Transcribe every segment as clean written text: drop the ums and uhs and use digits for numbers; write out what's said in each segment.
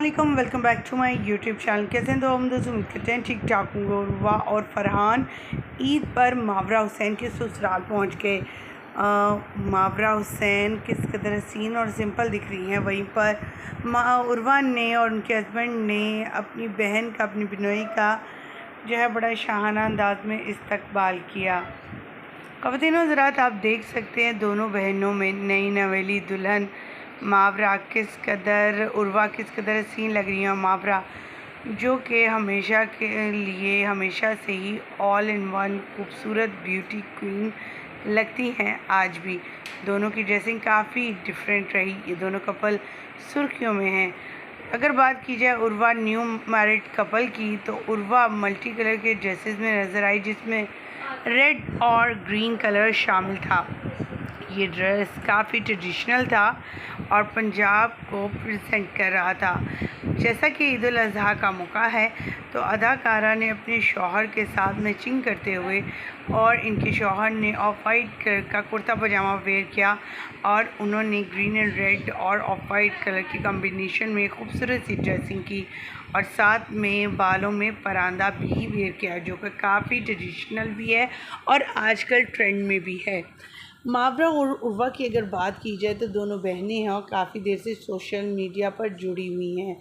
वालेकुम, welcome back to my YouTube channel. कैसे हैं? तो हम दोस्त उम्मीद करते हैं ठीक ठाक होंगे। उर्वा और फरहान ईद पर मावरा हुसैन के ससुराल पहुंच गए। मावरा हुसैन किस कदर हसीन और सिंपल दिख रही हैं, वहीं पर उर्वा ने और उनके हस्बैंड ने अपनी बहन का, अपनी बिनोई का जो है बड़ा शाहाना अंदाज में इस्तकबाल किया। ख़वातीन व हज़रात, आप देख सकते हैं दोनों बहनों में नई नवेली दुल्हन मावरा किस कदर, उर्वा किस कदर हसीन लग रही है। मावरा जो कि हमेशा के लिए, हमेशा से ही ऑल इन वन खूबसूरत ब्यूटी क्वीन लगती हैं। आज भी दोनों की ड्रेसिंग काफ़ी डिफरेंट रही। ये दोनों कपल सुर्खियों में हैं। अगर बात की जाए उर्वा न्यू मैरिड कपल की, तो उर्वा मल्टी कलर के ड्रेसेस में नज़र आई, जिसमें रेड और ग्रीन कलर शामिल था। ये ड्रेस काफ़ी ट्रेडिशनल था और पंजाब को प्रेजेंट कर रहा था। जैसा कि ईद उल अज़हा का मौका है, तो अदाकारा ने अपने शौहर के साथ मैचिंग करते हुए और इनके शौहर ने ऑफ वाइट कलर का कुर्ता पजामा वेयर किया और उन्होंने ग्रीन एंड रेड और ऑफ वाइट कलर की कॉम्बिनेशन में खूबसूरत सी ड्रेसिंग की और साथ में बालों में परांदा भी वेयर किया, जो कि काफ़ी ट्रेडिशनल भी है और आजकल ट्रेंड में भी है। मावरा और उर्वा की अगर बात की जाए, तो दोनों बहनें हैं और काफ़ी देर से सोशल मीडिया पर जुड़ी हुई हैं।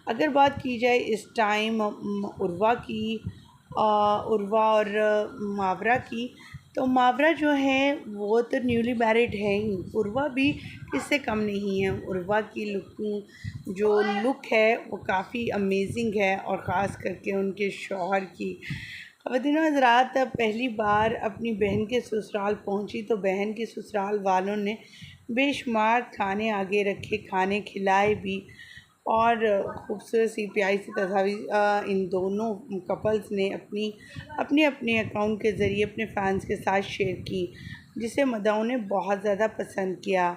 अगर बात की जाए इस टाइम उर्वा और मावरा की, तो मावरा जो है वो तो न्यूली मैरिड है ही, उर्वा भी इससे कम नहीं है। उर्वा की लुक है वो काफ़ी अमेजिंग है और ख़ास करके उनके शौहर की। ख़वातीन हज़रात, पहली बार अपनी बहन के ससुराल पहुंची तो बहन के ससुराल वालों ने बेशुमार खाने आगे रखे, खाने खिलाए भी और खूबसूरत सी प्यारी सी तस्वीर इन दोनों कपल्स ने अपने अकाउंट के ज़रिए अपने फैंस के साथ शेयर की, जिसे मदाओं ने बहुत ज़्यादा पसंद किया।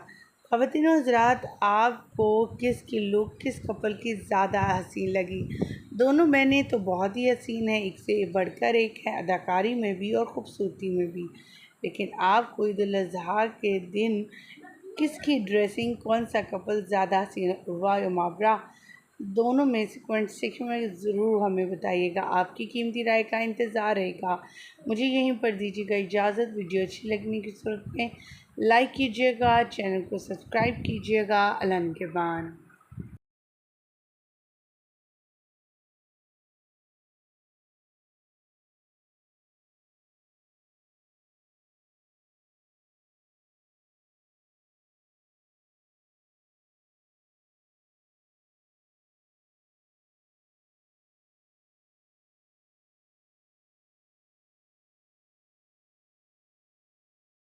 ख़वातीन हज़रात, आपको किसकी लुक, किस कपल की ज़्यादा हसीन लगी? दोनों बहनें तो बहुत ही हसीन हैं, एक से बढ़कर एक है, अदाकारी में भी और ख़ूबसूरती में भी। लेकिन आपको ईद उल अज़हा के दिन किसकी ड्रेसिंग, कौन सा कपल ज़्यादा हसीन है, उर्वा या मावरा? दोनों में से कमेंट सेक्शन में ज़रूर हमें बताइएगा। आपकी कीमती राय का इंतज़ार रहेगा। मुझे यहीं पर दीजिएगा इजाज़त। वीडियो अच्छी लगने की सूरत में लाइक कीजिएगा, चैनल को सब्सक्राइब कीजिएगा। अल्लाह निगहबान।